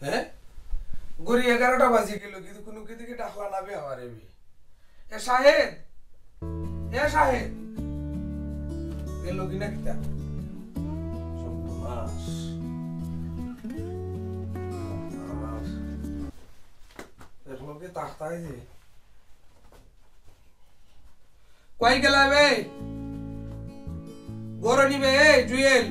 হ্যাঁ গড়ি 11টা বাজে গেল কিন্তু কোনো দিকে ডাকলা না বে আমারে বি এ শাহেদ গেল কিনা কিতা সর্বনাশ দেখলো কি তাকতাই যে কই গেলা বে গরনি বে জুয়েল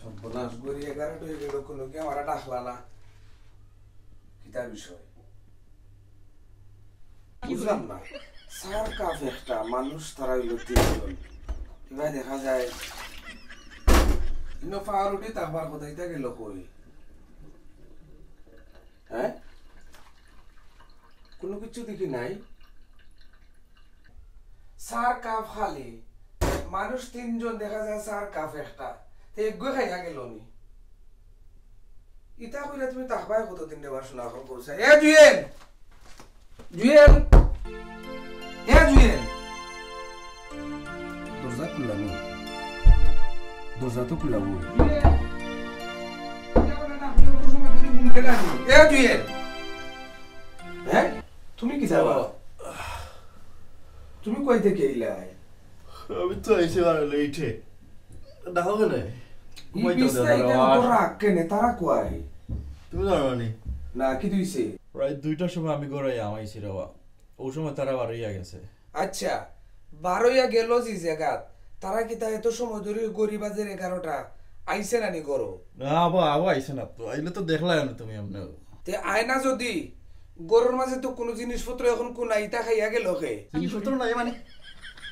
সর্বনাশ গড়ি 11টা হয়ে গেল কোনো কি আমার ডাকলা না কিতার বিষয় বুঝলাম না সার কাফ একটা মানুষ তারা হইল 3 জন এবার দেখা যায় ইনো ফারুটি তাকবার কথা এটা গেল কই হ্যাঁ কোনো কিছু দেখি নাই সার কাফ খালি মানুষ 3 জন দেখা যায় সার কাফ একটা তে একগো খাইয়া গেল নি ইতা কইরা তুমি তাকবাই কতদিন দেবার শোনা করছ এ জুয়েল জুয়েল দরজা খুললা নি দরজা তো খুললা বই এ জুয়েল হ্যাঁ তুমি কি যাবা তুমি কই থেকে আইলা আমি তো এসে আর লেটে দেখো কেন তারা কয় তুমি জানো না কি তুইছে প্রায় 2টার সময় আমি ঘরে আমাইছি রেবা ওই সময় তারা বাড়িয়া গেছে আচ্ছা বারোইয়া গেল যে জায়গা তারা কি তা এত সময় ধরে গরিবাজের 11টা আইছে নানি করো না আবার আইছে না তো আইলে তো দেখলাই না তুমি আমনে তে আয়না যদি গরুর মাঝে তো কোনো জিনিসপত্র এখন কোন আইতা খাইয়া গেল কে জিনিসপত্র নাই মানে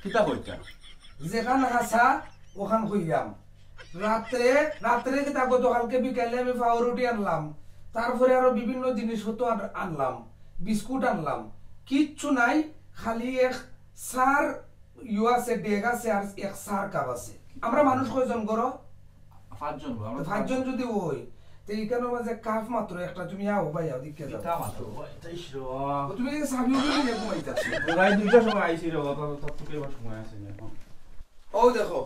কিতা হইতা যেখান হাসা ওখান কইরাম রাত্রে কিতা গতকালকে বিকালে আমি পাউরুটি আনলাম তারপরে আরো বিভিন্ন জিনিসপত্র আনলাম বিস্কুট আনলাম কিচ্ছু নাই খালি এক সার আছে ডেগ আছে আর এক সার কাপ আছে আমরা মানুষ কয়জন করো 5 জন যদি ওই তো এইখানে মাঝে কাপ মাত্র একটা তুমি আও ভাই আও দিকে যাও তা মাত্র ভাই তাইশ রে তুমি সাবিও দিলে ঘুমাইতাছ প্রায় 2টার সময় আইছি রে তত তো কেবার সময় আছে এখন ও দেখো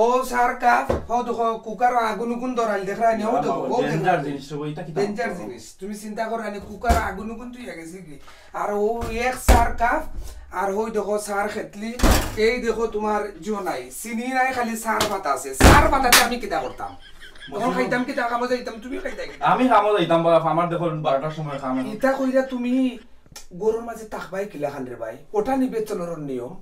ও সার কাপ ও দেখো কুকার আগুন গুন ধরাল দেখরা নি ও দেখো ও ডেঞ্জার জিনিস রে ওইটা কি ডেঞ্জার জিনিস তুমি চিন্তা করো নি কুকার আগুন গুন তুই গেছে কি আর ও এক সার কাপ আর হই দেখো সার খেতলি এই দেখো তোমার জো নাই চিনি নাই খালি সার পাতা আছে সার পাতাতে আমি কিটা করতাম তখন খাইতাম কিটা কামো যাইতাম তুমি খাইতা কি আমি কামো যাইতাম বাবা আমার দেখো 12টার সময় খাম ইটা কইরা তুমি গরুর মাঝে তাকবাই কিলা খান রে ভাই ওটা নিবে চলর নিয়ম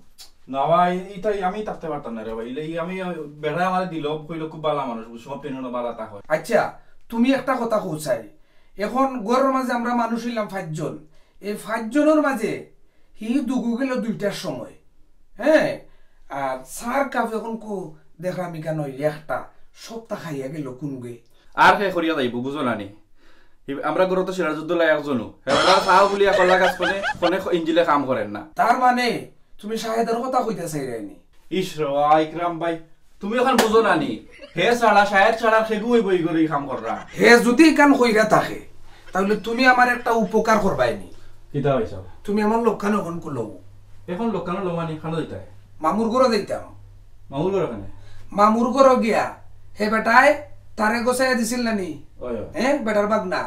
না ভাই এটাই আমি থাকতে পারতাম না রে ভাই আমি বেড়া আমার দিল কইলো খুব ভালো মানুষ সব পেননো ভালো তা হয় আচ্ছা তুমি একটা কথা কইছাই এখন গরুর মাঝে আমরা মানুষ হইলাম 5 জন এই 5 জনের মাঝে হি দুগু গেল 2টার সময় হ্যাঁ আর সার কাপ এখন কো দেখা আমি কেন একটা সপ্তাহ খাইয়া গেল কোনগে আর কে করিয়া যাইব বুঝো না নি আমরা গরো তো সিরাজউদ্দৌলা একজনও হেরা ফাও বলিয়া কলা গাছ কোনে ইঞ্জিলে কাম করেন না তার মানে তুমি শাহেদের কথা কইতে চাইরাইনি ইসরা ইকরাম ভাই তুমি এখন বুঝো না নি হে সাড়া শাহেদ ছাড়া খেগুই বই করে কাম কররা হে যদি কান কইরা থাকে তাহলে তুমি আমার একটা উপকার করবাইনি কিতা হইছো তুমি আমার লোকখান এখন কলো এখন লোকানো লোমানি খানো দিতাই মামুর ঘরে যাইতাম মামুল করে কেন মামুর ঘরে গিয়া হে বেটায় তারে গোছাইয়া দিছিল নানি হ্যাঁ বেটার বাগনা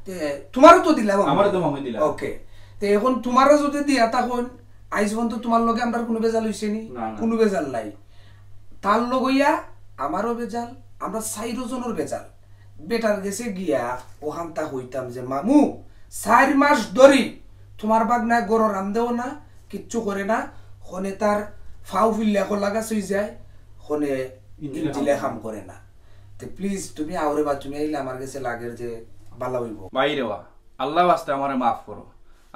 তে তোমারও তো দিলা আমারও তো মামুই দিলা ওকে তে এখন তোমারও যদি দিয়া তখন আইজ তো তোমার লগে আমরা কোনো বেজাল হইছে নি কোনো বেজাল নাই তার লগ হইয়া আমারও বেজাল আমরা 4 জনের বেজাল বেটার গেছে গিয়া ওখান তা হইতাম যে মামু 4 মাস ধরি তোমার বাগনা গরো রামদেও না কিচ্ছু করে না হনে তার ফাউ ফিল্লা কো লাগা সই যায় হনে ইঞ্জিলে কাম করে না তে প্লিজ তুমি আওরে বা তুমি আইলে আমার কাছে লাগের যে ভালো হইব বাইরে ওয়া আল্লাহ ওয়াস্তে আমারে maaf করো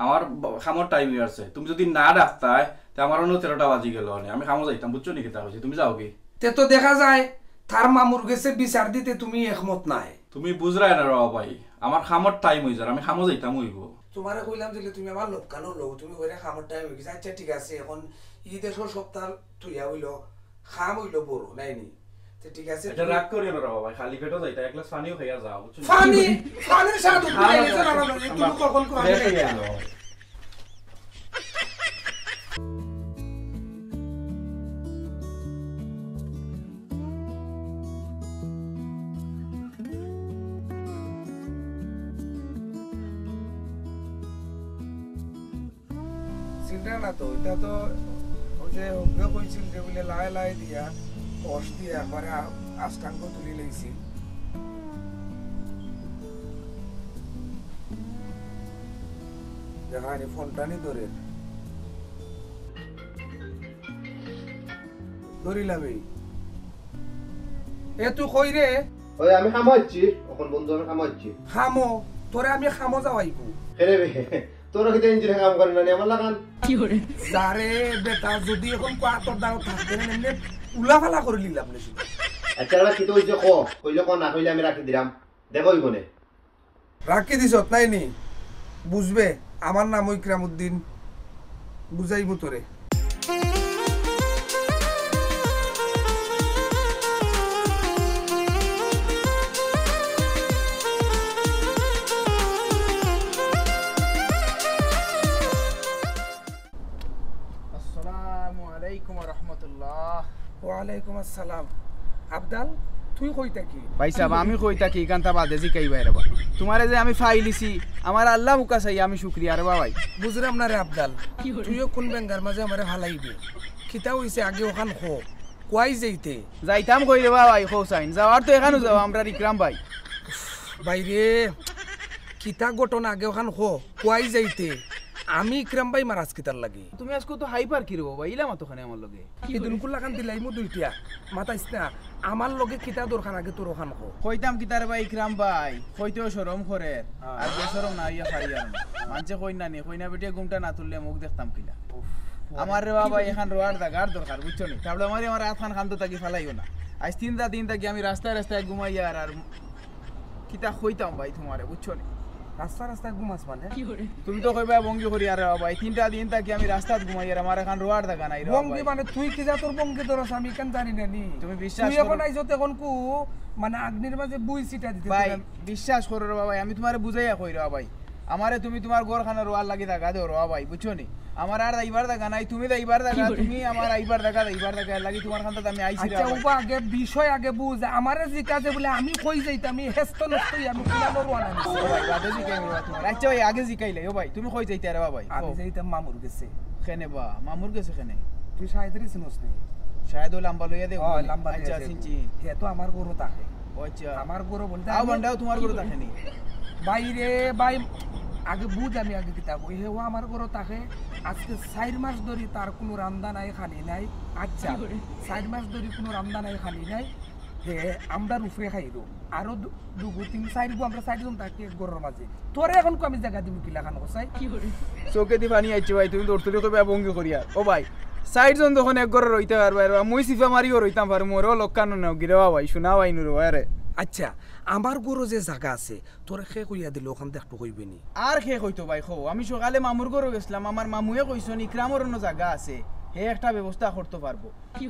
আমার খামর টাইম হইছে তুমি যদি না ডাকতাই তে আমার 13টা বাজি গেল আমি খামো যাইতাম বুঝছো নি কিতা হইছে তুমি যাও কি তে তো দেখা যায় তার মামুর গেছে বিচার দিতে তুমি একমত নাই তুমি বুঝরাই না রে ভাই আমার খামর টাইম হই যায় আমি খামো যাইতাম হইব তোমারে কইলাম যে তুমি আমার লোকানো লো তুমি কইরা খামার টাইম হয়ে গেছে আচ্ছা ঠিক আছে এখন ঈদের সপ্তাহ তুইয়া হইলো খাম হইলো বড় নাইনি তো ঠিক আছে এটা রাগ করিও না বাবা খালি পেটও যাইতা এক গ্লাস পানিও খাইয়া যাও বুঝছো পানির স্বাদ উঠে গেছে না তুমি কখন কোন চিন্তা না তো এটা তো ওই যে অজ্ঞ কইছিল যে বলে লাই লাই দিয়া কষ দিয়ে একবারে আষ্টাঙ্গ তুলি লইছি দেখানি ফোনটা নি ধরে ধরিলাম এ তুই কই রে ওই আমি খামাচ্ছি এখন বন্ধু আমি খামাচ্ছি খামো তোরে আমি খামো যাওয়াইবো হেরে বে তোরা কি ইঞ্জিন কাম করে না আমার লাগান কি করে যারে বেটা যদি এখন পাতর দাও থাকবে না এমনি উলাফালা করে নিলাম না আচ্ছা এবার কি তো হইছে কো কইলে কোন না কইলে আমি রাখি দিলাম দেখো ইগনে রাখি দিছত নাই নি বুঝবে আমার নাম ইকরামউদ্দিন বুঝাইবো তোরে ওয়ালাইকুম আসসালাম আবদাল তুই কইতা কি ভাই সাহেব আমি কইতা কি কান্তা বাদে জি কাই বাইরে তোমারে যে আমি ফাইলিছি আমার আল্লাহ মুকা চাই আমি শুকরিয়া রে ভাই বুঝরাম না রে আবদাল তুইও কোন বেঙ্গার মাঝে আমারে হালাইবি কিতা হইছে আগে ওখান খো কই যাইতে যাইতাম কই রে ভাই হোসাইন যাওয়ার তো এখানে যাও আমরা ইকরাম ভাই বাইরে কিতা ঘটনা আগে ওখান খো কই যাইতে আমি ইকরাম ভাই মারাজ কিতার লাগি তুমি আজকে তো হাইপার কি রে বাবা ইলাম তো খানে আমার লগে ইদুন কুল্লা কান দিলাই মু দুইটা মাতাইছ না আমার লগে কিতা দরকার আগে তোর ওখান খো কইতাম কিতার ভাই ইকরাম ভাই কইতেও শরম করে আর যে শরম না ইয়া পারি আর মানছে কই না নি কই না বেটে ঘুমটা না তুললে মুখ দেখতাম কিলা আমার রে বাবা এখান রোয়ার দাগার দরকার বুঝছো নি তাহলে আমার আতখান খান তো তাকি ফালাইও না আজ তিনটা দিন তাকি আমি রাস্তায় রাস্তায় ঘুমাই আর কিতা কইতাম ভাই তোমারে বুঝছো নি রাস্তা রাস্তা ঘুমাস মানে তুমি তো কইবা বঙ্গি করি আর ভাই তিনটা দিন তাকি আমি রাস্তাত ঘুমাই আর আমার এখন রোয়ার দাগা নাই বঙ্গি মানে তুই কি যা তোর বঙ্গি ধরস আমি কেন জানি না নি তুমি বিশ্বাস তুই এখন আইছো তখন কু মানে আগ্নির মাঝে বুই সিটা দিতে ভাই বিশ্বাস করো রে বাবা আমি তোমারে বুঝাইয়া কই রে ভাই আমারে তুমি তোমার গোরখানা রোয়ার লাগি দাগা দেও রে ভাই বুঝছো নি আমার আর এইবার দাগা নাই তুমি এইবার দাগা তুমি আমার এইবার দাগা লাগি তোমার খানটা আমি আইছি রে আচ্ছা ওবা আগে বিষয় আগে বুঝ আমারে জিকা যে বলে আমি কই যাইতাম আমি হেস্ত নষ্টই আমি কুলা নরওয়া না ভাই বাদে জিকাই রে তোমার আচ্ছা ভাই আগে জিকাইলে ও ভাই তুমি কই যাইতে রে ভাই আমি যাইতাম মামুর গেছে কেনে বা মামুর গেছে কেনে তুই শায়দরি চিনস নি শায়দ লম্বা লইয়া দে ও লম্বা আচ্ছা চিনছি হে তো আমার গরু থাকে আচ্ছা আমার গরু বলতে আও বন্ডাও তোমার গরু থাকে নি বাইরে ভাই আগে বুঝ আমি আগে কিতাব ওই হেও আমার গরু থাকে আজকে 4 মাস ধরে তার কোনো রান্দা নাই খানি নাই আচ্ছা 4 মাস ধরে কোনো রান্দা নাই খানি নাই হে আমরা রুফরে খাইরো আরো দুগু 3-4 গু আমরা 4 জন থাকি গরুর মাঝে তোরে এখন আমি জায়গা দিমু কিলা খান কসাই কি করে চোখে দি পানি আইছে ভাই তুমি দৌড়তুলি কবে বঙ্গি করিয়া ও ভাই 60 জন যখন এক গরু রইতে পারবে আর মুই সিফা মারিও রইতাম পার মোরও লক্কানো নাও গিরবা ভাই শোনা ভাই নুরো আরে আচ্ছা আমার গরু যে জায়গা আছে তোরে খে কইয়া দিল ওখান দেখতে কইবে নি আর খে কইতো ভাই খো আমি সকালে মামুর গরু গেছিলাম আমার মামুয়ে কইছন ইকরামর অন্য জায়গা আছে হে একটা ব্যবস্থা করতে পারবো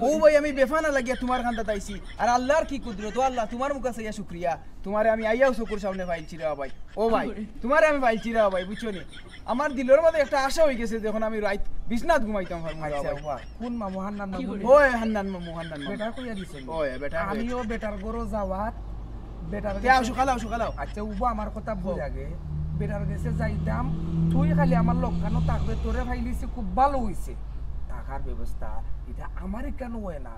ও ভাই আমি বেফানা লাগিয়া তোমার খানটা তাইছি আর আল্লাহর কি কুদরত আল্লাহ তোমার মুখ আছে শুকরিয়া তোমারে আমি আইয়াও চকুর সামনে পাইছি রে ভাই ও ভাই তোমারে আমি পাইছি রে ভাই বুঝছো নি আমার দিলের মধ্যে একটা আশা হই গেছে যখন আমি রাত বিছনাত ঘুমাইতাম আচ্ছা বাবা কোন মামু হান্নান মামু ওই হান্নান মামু বেটা কইয়া দিছেন ওই বেটা আমিও বেটার গরু যাওয়াত বেটার কেও সকালাও আচ্ছা উবা আমার কথা বুঝ আগে বেটার গেছে যাইতাম তুই খালি আমার লক্ষানো থাকবে তোরে ফাইলিছি খুব ভালো হইছে টাকার ব্যবস্থা এটা আমারই কেন হয় না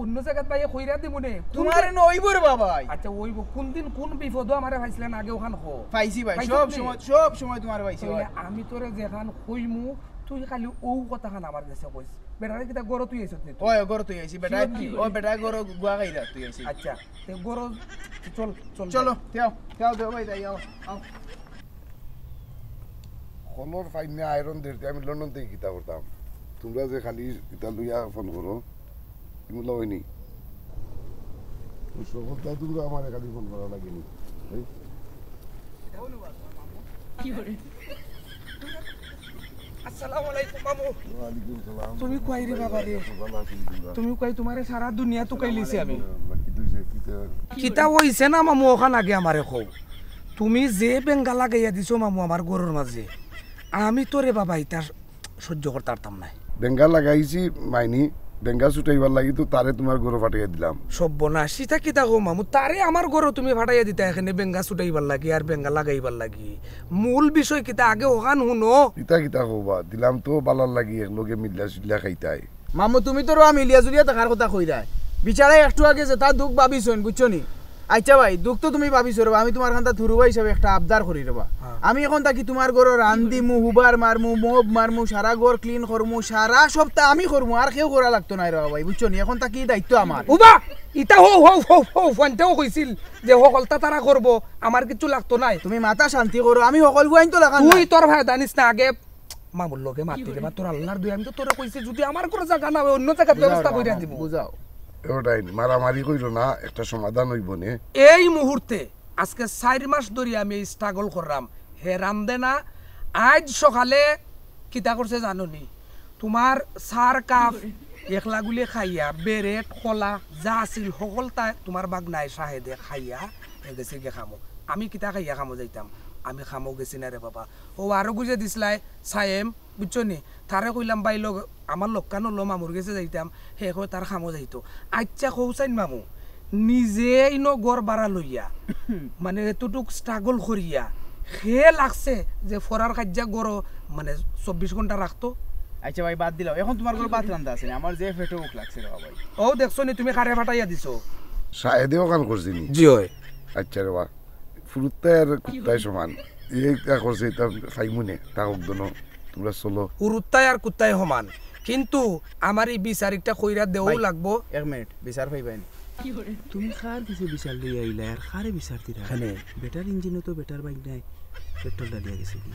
অন্য জায়গাত ভাই কইরা দিমুনে তোমার নইব রে বাবা আচ্ছা ওইব কোন দিন কোন বিপদ আমারে ফাইছিলেন আগে ওখান খো পাইছি ভাই সব সময় তোমার পাইছি আমি তোরে যেখান কইমু তুই খালি ও কথাখান আমার কাছে কইস বেটারে কিটা গরো তুই আইছত নি ওই গরো তুই আইছি বেটা ও বেটা গরো গুয়া গাইরা তুই আইছি আচ্ছা তে গরো চলো দেও ভাই যাই আও কলর ফাইনে আয়রন দিতে আমি লন্ডন থেকে কিতা করতাম তোমরা যে খালি কিতা লইয়া ফোন করো এগুলো হয়নি সকলটা তোমরা আমার খালি ফোন করা লাগেনি আসসালামু আলাইকুম মামু ওয়ালাইকুম সালাম তুমি কই রে বাবা রে ভালো আছেন তোমরা তুমি কই তোমারে সারা দুনিয়া তো কইলিছি আমি বাকি দুইছে কিতা কিতা হইছে না মামু ওখান আগে আমারে কও তুমি যে বেঙ্গা লাগাইয়া দিছো মামু আমার গরুর মাঝে আমি তোরে বাবা এটা সহ্য করতে পারতাম না বেঙ্গা লাগাইছি মাইনি বেঙ্গা ছুটাইবার লাগি তো তারে তোমার গরু ফাটাইয়া দিলাম সর্বনাশী থাকি থাকো মামু তারে আমার গরু তুমি ফাটাইয়া দিতা এখানে বেঙ্গা ছুটাইবার লাগি আর বেঙ্গা লাগাইবার লাগি মূল বিষয় কিতা আগে ওখান শুনো কিতা কিতা হবা দিলাম তো বালার লাগি একলগে মিল্লা সিল্লা খাইতাই মামু তুমি তো রোয়া মিলিয়া জুলিয়া থাকার কথা কইরা বিচারাই একটু আগে যে তার দুঃখ ভাবিছন বুঝছো নি আচ্ছা ভাই দুঃখ তো তুমি ভাবিছো রবা আমি তোমার খান্তা থুরুবা হিসাবে একটা আবদার করি রবা আমি এখন তাকি তোমার ঘর রান্দিমু হুবার মারমু মব মারমু সারা ঘর ক্লিন করমু সারা সপ্তাহ আমি করমু আর কেউ করা লাগতো না রবা ভাই বুঝছো নি এখন তাকি দায়িত্ব আমার উবা ইটা হো হো হো হো ফোনতেও কইছিল যে সকলটা তারা করব আমার কিছু লাগতো নাই তুমি মাথা শান্তি করো আমি সকল বুয়াইন তো লাগান তুই তোর ভাই জানিস না আগে মামুর লগে মাতি দেবা তোর আল্লাহর দুই আমি তো তোরে কইছি যদি আমার করে জায়গা না হয় অন্য জায়গা ব্যবস্থা কইরা দিব বুঝাও ওটাই মারামারি কইল না একটা সমাধান হইব নে এই মুহূর্তে আজকে 4 মাস ধরে আমি স্ট্রাগল করলাম হে রামদে না আজ সকালে কিতা করছে জানোনি তোমার সার কাপ একলাগুলি খাইয়া বেরেট কলা যা আছিল সকলটা তোমার বাগনাই শাহেদে খাইয়া গেছে গে খামো আমি কিতা খাইয়া খামো যাইতাম আমি খামো গেছি না রে বাবা ও আরো গুজে দিসলাই সায়েম বুঝছো নি তারে কইলাম বাই লোক আমার লোকানো লো মামুর গেছে যাইতাম হে কই তার খামো যাইতো আচ্ছা কৌসাইন মামু নিজে ইনো গড় বাড়া লইয়া মানে এতটুক স্ট্রাগল করিয়া হে লাগছে যে ফরার কাজ্যা গড় মানে 24 ঘন্টা রাখতো আচ্ছা ভাই বাদ দিলাও এখন তোমার ঘর ভাত রান্দা আছে না আমার যে পেটে ভুক লাগছে রে ভাই ও দেখছো নি তুমি কারে ফাটাইয়া দিছো শাহেদেও কান করছিনি জি হয় আচ্ছা রে বা ফুরুত্তাই আর কুত্তাই সমান এইটা করছে এটা খাইমুনে তাকক দনো তোমরা চলো উরুত্তায় আর কুত্তায় সমান কিন্তু আমার এই বিচারিকটা কইরা দেও লাগবো এক মিনিট বিচার পাইবেন তুমি খার কিছু বিচার লই আইলা আর খারে বিচার দিরা বেটার ইঞ্জিনও তো বেটার বাইক নাই পেট্রোল ডালিয়া গেছে কি